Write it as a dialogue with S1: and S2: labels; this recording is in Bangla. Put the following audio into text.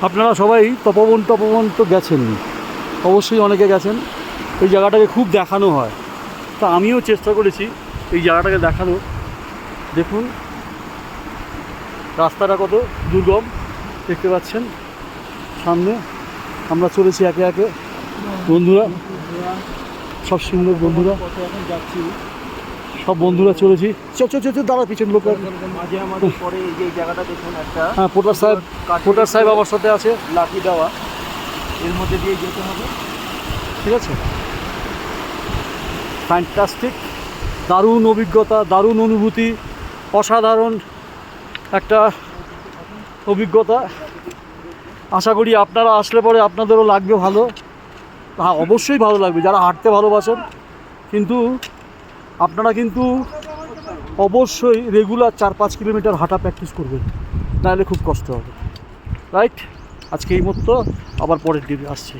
S1: আপনারা সবাই তপবন তো গেছেন, অবশ্যই অনেকে গেছেন। এই জায়গাটাকে খুব দেখানো হয়, তা আমিও চেষ্টা করেছি এই জায়গাটাকে দেখানো। দেখুন রাস্তাটা কত দুর্গম দেখতে পাচ্ছেন। সামনে আমরা চলেছি একে একে, বন্ধুরা সব সুন্দর বন্ধুরা,
S2: এখন যাচ্ছি
S1: সব বন্ধুরা চলেছি। দাঁড়া পিছন লোক
S2: মাঝে আমাদের পরে এই যে জায়গাটা দেখুন একটা,
S1: হ্যাঁ পোটার সাহেব আমার সাথে আছে,
S2: লাঠি দেওয়া, এর মধ্যে দিয়ে যেতে হবে।
S1: ঠিক আছে, ফ্যান্টাস্টিক, দারুণ অভিজ্ঞতা, দারুণ অনুভূতি, অসাধারণ একটা অভিজ্ঞতা। আশা করি আপনারা আসলে পরে আপনাদেরও লাগবে ভালো। হ্যাঁ অবশ্যই ভালো লাগবে যারা হাঁটতে ভালোবাসেন, কিন্তু আপনারা কিন্তু অবশ্যই রেগুলার 4-5 কিলোমিটার হাঁটা প্র্যাকটিস করবেন, নাহলে খুব কষ্ট হবে। রাইট, আজকে এই মতো, আবার পরের দিন আসছি।